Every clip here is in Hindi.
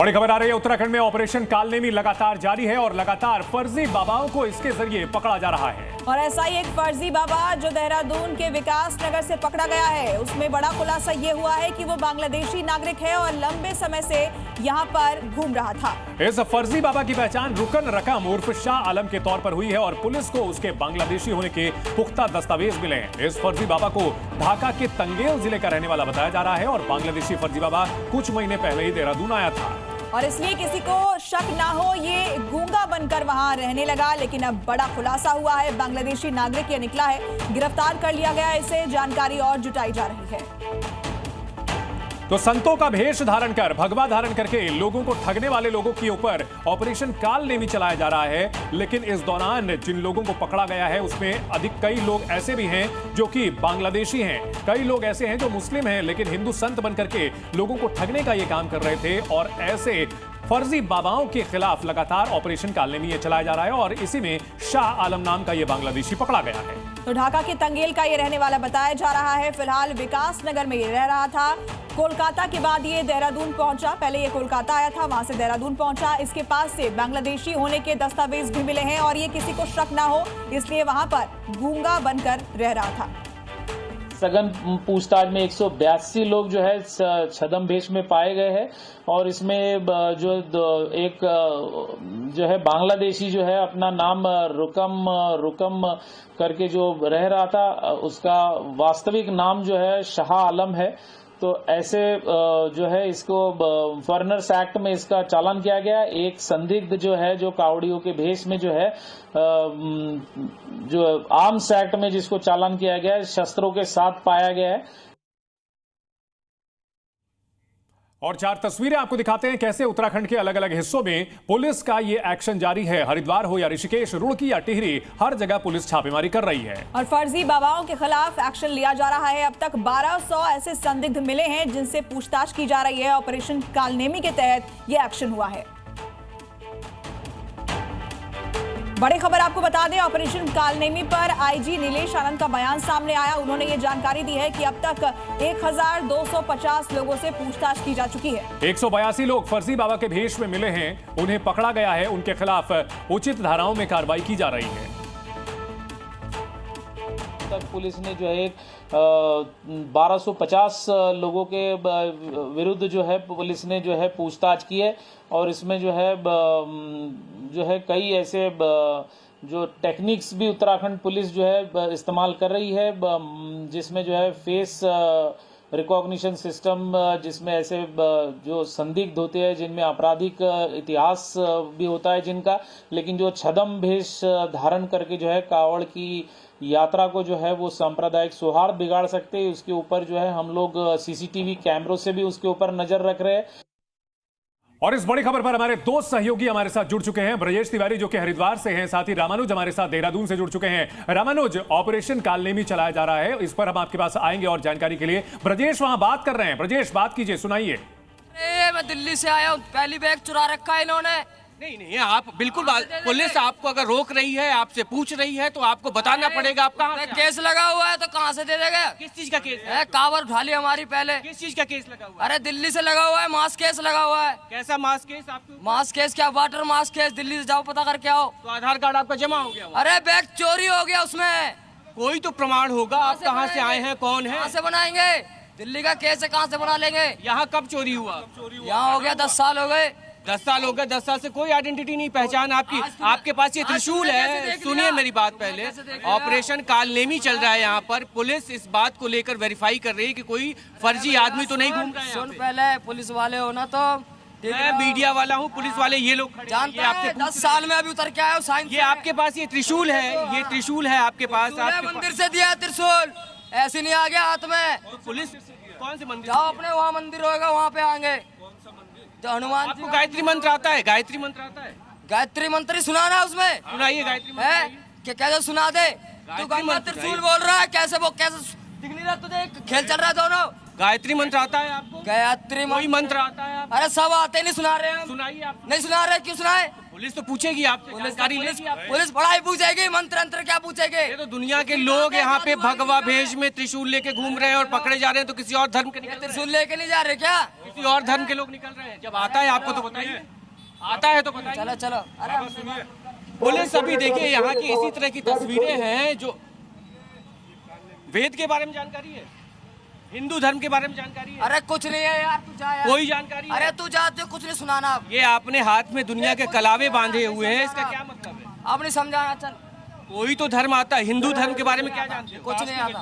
बड़ी खबर आ रही है, उत्तराखंड में ऑपरेशन कालनेमी लगातार जारी है और लगातार फर्जी बाबाओं को इसके जरिए पकड़ा जा रहा है। और ऐसा ही एक फर्जी बाबा जो देहरादून के विकास नगर से पकड़ा गया है, उसमें बड़ा खुलासा ये हुआ है कि वो बांग्लादेशी नागरिक है और लंबे समय से यहाँ पर घूम रहा था। इस फर्जी बाबा की पहचान रुकन रकम उर्फ शाह आलम के तौर पर हुई है और पुलिस को उसके बांग्लादेशी होने के पुख्ता दस्तावेज मिले हैं। इस फर्जी बाबा को ढाका के तंगेल जिले का रहने वाला बताया जा रहा है और बांग्लादेशी फर्जी बाबा कुछ महीने पहले ही देहरादून आया था और इसलिए किसी को शक ना हो, ये गूंगा बनकर वहां रहने लगा। लेकिन अब बड़ा खुलासा हुआ है, बांग्लादेशी नागरिक ये निकला है, गिरफ्तार कर लिया गया है, इसे जानकारी और जुटाई जा रही है। तो संतों का भेष धारण कर भगवा धारण करके लोगों को ठगने वाले लोगों के ऊपर ऑपरेशन कालनेमी चलाया जा रहा है। लेकिन इस दौरान जिन लोगों को पकड़ा गया है उसमें कई लोग ऐसे भी हैं जो कि बांग्लादेशी हैं, कई लोग ऐसे हैं जो मुस्लिम हैं लेकिन हिंदू संत बनकर के लोगों को ठगने का ये काम कर रहे थे। और ऐसे फर्जी बाबाओं के खिलाफ लगातार ऑपरेशन कालनेमी चलाया जा रहा है और इसी में शाह आलम नाम का ये बांग्लादेशी पकड़ा गया है। तो ढाका के तंगेल का ये रहने वाला बताया जा रहा है। फिलहाल विकास नगर में ये रह रहा था, कोलकाता के बाद ये देहरादून पहुंचा। पहले ये कोलकाता आया था, वहां से देहरादून पहुंचा। इसके पास से बांग्लादेशी होने के दस्तावेज भी मिले हैं और ये किसी को शक ना हो इसलिए वहां पर गूंगा बनकर रह रहा था। सघन पूछताछ में 182 लोग जो है छदम भेष में पाए गए हैं और इसमें जो एक जो है बांग्लादेशी जो है अपना नाम रुकम करके जो रह रहा था, उसका वास्तविक नाम जो है शाह आलम है। तो ऐसे जो है इसको फॉरेनर्स एक्ट में इसका चालान किया गया। एक संदिग्ध जो है जो कावड़ियों के भेष में जो है जो आर्म्स एक्ट में जिसको चालान किया गया है, शस्त्रों के साथ पाया गया है। और 4 तस्वीरें आपको दिखाते हैं कैसे उत्तराखंड के अलग अलग हिस्सों में पुलिस का ये एक्शन जारी है। हरिद्वार हो या ऋषिकेश, रुड़की या टिहरी, हर जगह पुलिस छापेमारी कर रही है और फर्जी बाबाओं के खिलाफ एक्शन लिया जा रहा है। अब तक 1200 ऐसे संदिग्ध मिले हैं जिनसे पूछताछ की जा रही है। ऑपरेशन कालनेमी के तहत ये एक्शन हुआ है। बड़ी खबर आपको बता दें, ऑपरेशन कालनेमी पर आईजी नीलेश आनंद का बयान सामने आया। उन्होंने ये जानकारी दी है कि अब तक 1250 लोगों से पूछताछ की जा चुकी है। 182 लोग फर्जी बाबा के भेष में मिले हैं, उन्हें पकड़ा गया है, उनके खिलाफ उचित धाराओं में कार्रवाई की जा रही है। तक पुलिस ने जो है 1250 लोगों के विरुद्ध जो है पुलिस ने जो है पूछताछ की है और इसमें जो है कई ऐसे जो टेक्निक्स भी उत्तराखंड पुलिस जो है इस्तेमाल कर रही है, जिसमें जो है फेस रिकॉग्निशन सिस्टम, जिसमें ऐसे जो संदिग्ध होते हैं जिनमें आपराधिक इतिहास भी होता है जिनका, लेकिन जो छदम भेष धारण करके जो है कावड़ की यात्रा को जो है वो सांप्रदायिक सौहार्द बिगाड़ सकते हैं, उसके ऊपर जो है हम लोग सीसीटीवी कैमरों से भी उसके ऊपर नजर रख रहे हैं। और इस बड़ी खबर पर हमारे 2 सहयोगी हमारे साथ जुड़ चुके हैं। ब्रजेश तिवारी जो कि हरिद्वार से हैं, साथ ही रामानुज हमारे साथ देहरादून से जुड़ चुके हैं। रामानुज, ऑपरेशन कालनेमी चलाया जा रहा है, इस पर हम आपके पास आएंगे और जानकारी के लिए। ब्रजेश वहां बात कर रहे हैं, ब्रजेश बात कीजिए, सुनाइए। मैं दिल्ली से आया हूँ, पहली बैग चुरा रखा है इन्होंने। नहीं, आप बिल्कुल पुलिस आपको अगर रोक रही है, आपसे पूछ रही है तो आपको बताना पड़ेगा। आप कहाँ केस लगा हुआ है तो कहाँ से दे देगा? किस चीज का केस है? कावर उठा ली हमारी पहले। किस चीज का केस लगा हुआ है? अरे दिल्ली से लगा हुआ है, मास केस लगा हुआ है। कैसा मास केस? आपको मास केस क्या, वाटर मास केस। दिल्ली से जाओ पता करके आओ। तो आधार कार्ड आपका जमा हो गया? अरे बैग चोरी हो गया उसमें। कोई तो प्रमाण होगा, आप कहाँ से आए हैं, कौन है? कहाँ से बनाएंगे? दिल्ली का केस है, कहाँ से बना लेंगे? यहाँ कब चोरी हुआ? यहाँ हो गया 10 साल हो गए। 10 साल हो गए। 10 साल से कोई आइडेंटिटी नहीं, पहचान आपकी। आपके पास ये त्रिशूल है। सुनिए मेरी बात पहले, ऑपरेशन कालनेमी चल रहा है यहाँ पर। पुलिस इस बात को लेकर वेरीफाई कर रही है कि कोई फर्जी आदमी तो नहीं घूम रहा है। सुन, पहले पुलिस वाले हो ना, तो मैं मीडिया वाला हूँ, पुलिस वाले ये लोग जानते हैं। 10 साल में अभी उतर के आया हूँ। ये आपके पास ये त्रिशूल है, ये त्रिशूल है आपके पास। मंदिर से दिया त्रिशूल, ऐसे नहीं आ गया हाथ में। पुलिस कौन से मंदिर? जाओ अपने वहाँ मंदिर होगा, वहाँ पे आएंगे। जो हनुमान आपको गायत्री मंत्र आता है? गायत्री मंत्र आता है? गायत्री मंत्र ही सुनाना उसमें। सुनाइए गायत्री मंत्र है कि कैसे सुना दे? तू गंगा त्रिशूल बोल रहा है, कैसे वो कैसे दिख नहीं रहा तुझे? खेल चल रहा है दोनों। गायत्री मंत्र आता है आपको? गायत्री मंत्र आता है आपको? अरे सब आते, नहीं सुना रहे हैं। सुनाइए आप। नहीं सुना रहे, क्यों सुनाए? पुलिस तो पूछेगी आपसे, पुलिस पढ़ाई पूछेगी, मंत्र अंतर क्या पूछेगी? ये तो दुनिया के लोग यहाँ पे भगवा भेष में त्रिशूल लेके घूम रहे हैं और पकड़े जा रहे हैं, तो किसी और धर्म के त्रिशूल लेके नहीं जा रहे क्या? किसी और धर्म के लोग निकल रहे हैं? जब आता है आपको तो बताइए, आता है तो बताइए। चलो चलो, अरे पुलिस अभी देखिए यहाँ की इसी तरह की तस्वीरें हैं जो वेद के बारे में जानकारी है, हिंदू धर्म के बारे में जानकारी है, अरे कुछ नहीं है यार, तू जा यार। कोई जानकारी है? अरे तू जा, तो कुछ नहीं सुनाना आप। ये आपने हाथ में दुनिया के कलावे बांधे हुए हैं, इसका क्या मतलब है? आप नहीं समझाना, चल। कोई तो धर्म आता है, हिंदू धर्म के बारे में क्या जानते हो? कुछ नहीं आता।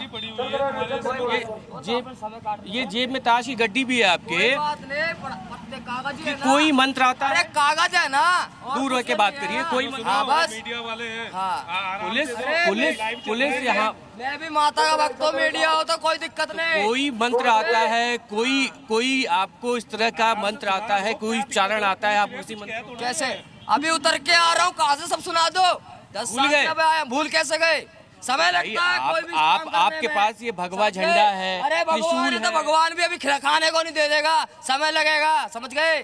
ये जेब में ताश की गड्डी भी है आपके, बात नहीं, पत्ते कागज कि है ना। कोई मंत्र आता अरे है? कागज है ना, दूर होके बात करिए, कोई मंत्र? हाँ बस। मीडिया वाले हैं। हाँ, पुलिस यहाँ मैं भी माता का भक्त हूँ, मीडिया हो तो कोई दिक्कत नहीं। कोई मंत्र आता है, कोई आपको इस तरह का मंत्र आता है, कोई उच्चारण आता है, आप उसी मंत्र कैसे? अभी उतर के आ रहा हूँ, कहाँ से सब सुना दो। 10 भूल साल गए? कब आया, भूल कैसे गए? समय लगता है कोई भी काम करने आपके में। पास ये भगवा समझ झंडा गए? है, अरे भगवान त्रिशूल है तो है। भगवान भी अभी खाने को नहीं दे देगा, समय लगेगा, समझ गए?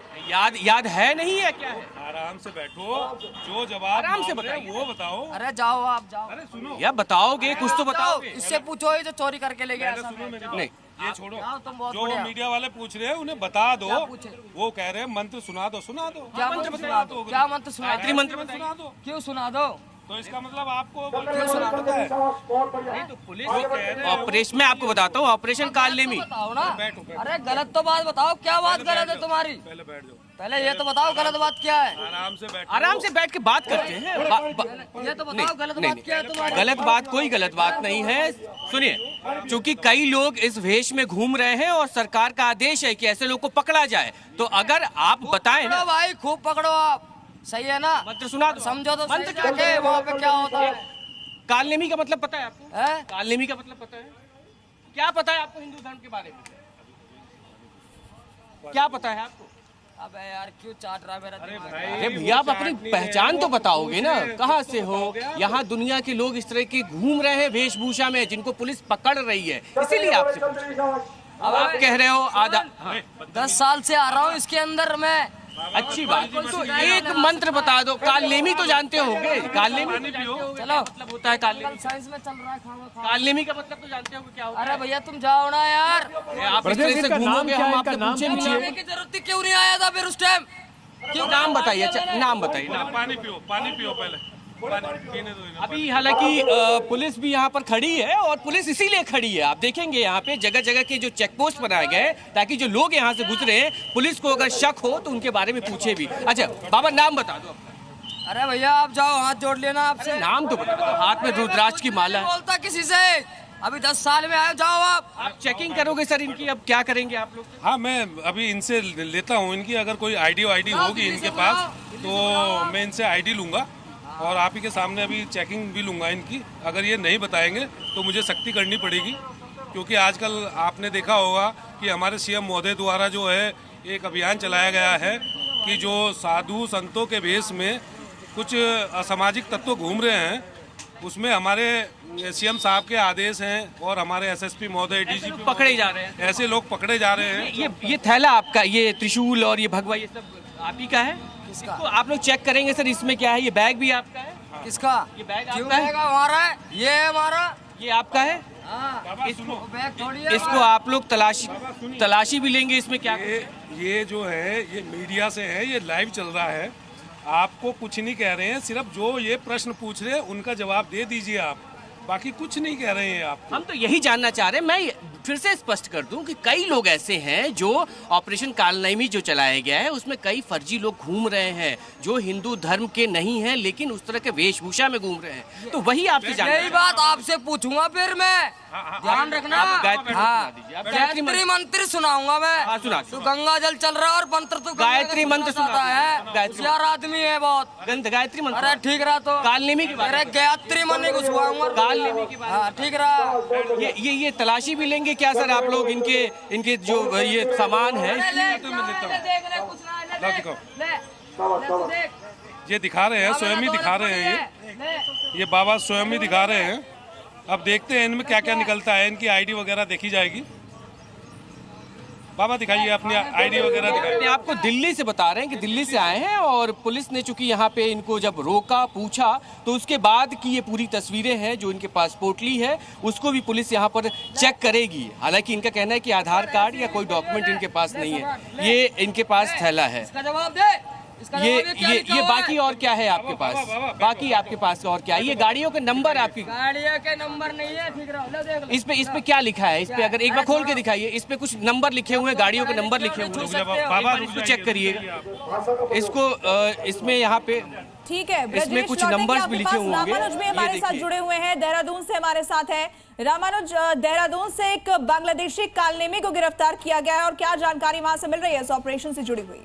याद है नहीं है क्या है? आराम से बैठो, जो जवाब आराम से मांग रहे हैं, बताइए। वो बताओ। अरे जाओ, आप जाओ। अरे सुनो, या बताओगे, कुछ तो आप जाओ, बताओगे। इससे पूछो ये जो चोरी करके ले गया। सुनो मेरी बात। नहीं, ये छोड़ो, जाओ, तुम बहुत जो बढ़िया। मीडिया वाले पूछ रहे हैं उन्हें बता दो। क्या पूछे? वो कह रहे हैं मंत्र सुना दो। क्या मंत्र सुना दो? क्या मंत्र सुना गायत्री दो? मंत्र बताइए। सुना दो। क्यों सुना दो? तो इसका मतलब आपको क्यों सुना दो? नहीं तो पुलिस ऑपरेशन, मैं आपको बताता हूँ, ऑपरेशन काल नेमी। बताओ ना। अरे गलत तो बात बताओ, क्या बात गलत है तुम्हारी? पहले बैठ जाओ, पहले ये तो बताओ गलत बात क्या है? आराम से बैठो। आराम से बैठ के बात करते हैं। ये तो बताओ गलत बात क्या है तुम्हारी? गलत बात, कोई गलत बात नहीं है। सुनिए, क्योंकि कई लोग इस वेश में घूम रहे हैं और सरकार का आदेश है कि ऐसे लोग को पकड़ा जाए, तो अगर आप बताएं ना। पकड़ो भाई, खूब पकड़ो आप, सही है ना? मंत्र सुना दो। समझो तो मंत्र सही क्या जाके वहाँ पे क्या होता है? कालनेमी का मतलब पता है आपको? हैं? कालनेमी का मतलब पता है? क्या पता है आपको हिंदू धर्म के बारे में? क्या पता है आपको? अबे यार क्यों चाट रहा है मेरा दिमाग? अरे भैया, आप अपनी पहचान तो बताओगे ना, कहाँ से हो? यहाँ दुनिया के लोग इस तरह के घूम रहे हैं वेशभूषा में, जिनको पुलिस पकड़ रही है, इसीलिए आपसे पूछ रहे हैं। अब आप कह रहे हो आधा। हाँ, 10 साल से आ रहा हूँ इसके अंदर मैं। अच्छी बात, तो एक मंत्र बता दो। कालनेमी तो जानते होंगे, कालनेमी तो जानते होगे, चलो। मतलब होता है कालनेमी। साइंस में चल रहा है, खाओ खाओ। कालनेमी का मतलब तो जानते होगे क्या होता अरे भैया तुम जाओ ना यार। है? आप इस ब्रजेश तरह जी से का नाम घूमोगे, क्या है? हम इनका आपसे नाम पूछेंगे। जाने की जरूरत क्यों नहीं आया था फिर उस टाइम? क्यों? नाम बताइए, अच्छा नाम बताइए। नाम। पानी पियो, पानी पियो पहले, पानी पीने दो इन्हें। अभी हालांकि पुलिस भी यहाँ पर खड़ी है, और पुलिस इसीलिए खड़ी है, आप देखेंगे यहाँ पे जगह जगह के जो चेक पोस्ट बनाए गए, ताकि जो लोग यहाँ से गुजरे हैं, पुलिस को अगर शक हो तो उनके बारे में पूछे भी। अच्छा बाबा, नाम बता दो अपना। अरे भैया आप जाओ, हाथ जोड़ लेना आपसे। नाम तो बता दो, हाथ में रुद्राक्ष की माला है। बोलता किसी से, अभी 10 साल में आए, जाओ आप चेकिंग करोगे सर इनकी? अब क्या करेंगे आप लोग? हाँ, मैं अभी इनसे लेता हूँ इनकी, अगर कोई आईडी होगी इनके पास तो मैं इनसे आईडी लूंगा और आप ही के सामने अभी चेकिंग भी लूंगा इनकी। अगर ये नहीं बताएंगे तो मुझे सख्ती करनी पड़ेगी, क्योंकि आजकल आपने देखा होगा कि हमारे सीएम महोदय द्वारा जो है एक अभियान चलाया गया है कि जो साधु संतों के भेष में कुछ असामाजिक तत्व घूम रहे हैं, उसमें हमारे सीएम साहब के आदेश हैं और हमारे एसएसपी महोदय, डीजीपी पकड़े जा रहे हैं। ऐसे लोग पकड़े जा रहे हैं। ये थैला आपका, ये त्रिशूल और ये भगवा, ये सब आप ही का है? किसका? तो आप लोग चेक करेंगे सर, इसमें क्या है? ये बैग भी आपका है? किसका? ये बैग क्यों आपका है? रहेगा? हमारा है, ये है हमारा। ये आपका है? हाँ, इसको वो बैग थोड़ी है इसको हमारा। आप लोग तलाशी भी लेंगे, इसमें क्या? ये जो है ये मीडिया से है, ये लाइव चल रहा है, आपको कुछ नहीं कह रहे हैं, सिर्फ जो ये प्रश्न पूछ रहे हैं उनका जवाब दे दीजिए आप, बाकी कुछ नहीं कह रहे हैं आप। हम तो यही जानना चाह रहे हैं। मैं फिर से स्पष्ट कर दूं कि कई लोग ऐसे हैं जो ऑपरेशन कालनेमी जो चलाया गया है उसमें कई फर्जी लोग घूम रहे हैं जो हिंदू धर्म के नहीं हैं, लेकिन उस तरह के वेशभूषा में घूम रहे हैं। तो वही आपसे जानना यही बात आपसे पूछूंगा फिर मैं, ध्यान रखना। आप गायत्री हाँ, सुना दीजिए। आप गायत्री गायत्री मंत्र सुनाऊंगा मैं। हाँ, सुना दीजिए। तू गंगा जल चल रहा है और मंत्र तू गायत्री मंत्र सुना सुनाता है। दीजिए। गायत्री होशियार आदमी है बहुत। गायत्री मंत्र। अरे ठीक रहा तो कालनेमी की बात। अरे गायत्री मंत्र को सुनाऊंगा। कालनेमी की बात। हाँ ठीक रहा। ये तलाशी भी लेंगे क्या सर आप लोग? इनके जो ये सामान है ये दिखा रहे हैं, स्वयं ही दिखा रहे हैं, ये बाबा स्वयं ही दिखा रहे हैं। अब देखते हैं इनमें क्या क्या निकलता है, इनकी आईडी वगैरह देखी जाएगी। बाबा दिखाइए अपनी आईडी वगैरह दिखाइए। अपने आपको दिल्ली से बता रहे हैं कि दिल्ली से आए हैं और पुलिस ने चूंकि यहाँ पे इनको जब रोका पूछा तो उसके बाद की ये पूरी तस्वीरें हैं जो इनके पास पोटली है उसको भी पुलिस यहाँ पर चेक करेगी। हालांकि इनका कहना है कि आधार कार्ड या कोई डॉक्यूमेंट इनके पास नहीं है, ये इनके पास थैला है। ये बाकी और क्या है आपके पास? बाकी आपके पास और क्या है? ये गाड़ियों के नंबर आपकी गाड़ियों के नंबर नहीं है, ठीक रहो। इस पे क्या लिखा है? इस पे अगर एक बार खोल के दिखाइए, इस पे कुछ नंबर लिखे हुए हैं, गाड़ियों के नंबर लिखे हुए हैं। बाबा इसको चेक करिएगा, इसको इसमें यहाँ पे ठीक है, इसमें कुछ नंबर्स भी लिखे हुए होंगे। रामानुज भी हमारे साथ जुड़े हुए हैं, देहरादून से हमारे साथ है। रामानुज, देहरादून से एक बांग्लादेशी कालनेमी को गिरफ्तार किया गया है और क्या जानकारी वहां से मिल रही है इस ऑपरेशन से जुड़ी हुई?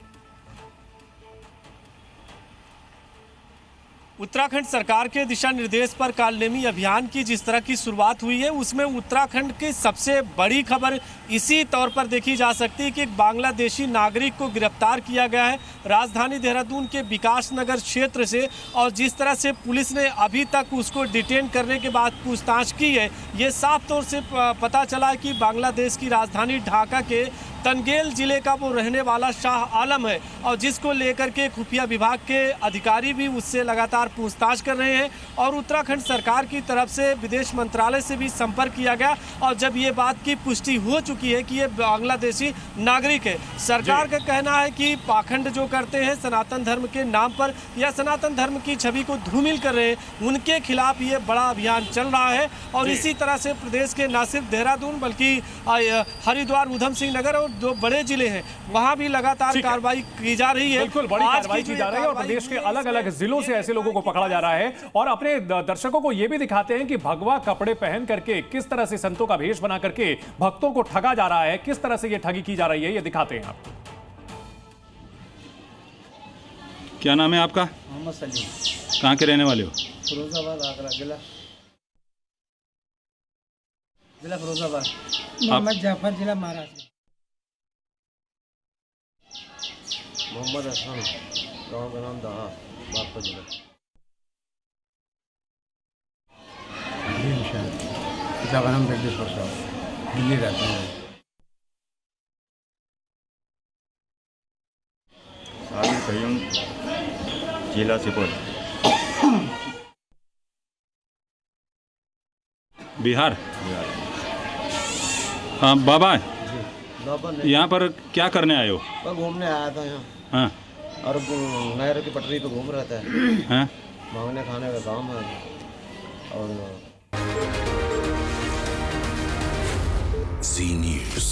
उत्तराखंड सरकार के दिशा निर्देश पर कालनेमी अभियान की जिस तरह की शुरुआत हुई है उसमें उत्तराखंड की सबसे बड़ी खबर इसी तौर पर देखी जा सकती है कि एक बांग्लादेशी नागरिक को गिरफ्तार किया गया है राजधानी देहरादून के विकास नगर क्षेत्र से। और जिस तरह से पुलिस ने अभी तक उसको डिटेन करने के बाद पूछताछ की है, ये साफ तौर से पता चला है कि बांग्लादेश की राजधानी ढाका के तनगेल जिले का वो रहने वाला शाह आलम है और जिसको लेकर के खुफिया विभाग के अधिकारी भी उससे लगातार पूछताछ कर रहे हैं। और उत्तराखंड सरकार की तरफ से विदेश मंत्रालय से भी संपर्क किया गया और जब ये बात की पुष्टि हो चुकी है कि ये बांग्लादेशी नागरिक है, सरकार का कहना है कि पाखंड जो करते हैं सनातन धर्म के नाम पर या सनातन धर्म की छवि को धूमिल कर रहे हैं उनके खिलाफ ये बड़ा अभियान चल रहा है। और इसी तरह से प्रदेश के न सिर्फ देहरादून बल्कि हरिद्वार, उधम सिंह नगर और जो बड़े जिले हैं वहां भी लगातार कार्रवाई की जा रही है। बिल्कुल बड़ी कार्रवाई की जा रही है और प्रदेश के अलग अलग जिलों से ऐसे लोगों को पकड़ा जा रहा है। और अपने दर्शकों को यह भी दिखाते हैं कि भगवा कपड़े पहन करके किस तरह से संतों का भेष बना करके भक्तों को ठगा जा रहा है, किस तरह से यह ठगी की जा रही है, ये दिखाते हैं आपको। क्या नाम है आपका? मोहम्मद सलीम। कहाँ के रहने वाले हो? फिरोजाबाद, आगरा जिला फिरोजाबाद। मोहम्मद जाफर, जिला महाराष्ट्र। मोहम्मद हसन, गाँव का नाम दहा, बागपत जिला। पिता का नाम जगदीश्वर साहब, दिल्ली रहते हैं। साहिल कयूम, जिला सुपौल। बिहार। हाँ बाबा, बाबा यहाँ पर क्या करने आए हो? मैं घूमने आया था यहाँ। हाँ। और नहर की पटरी पे घूम रहा था। हाँ। मांगने खाने का काम है। और Zee News.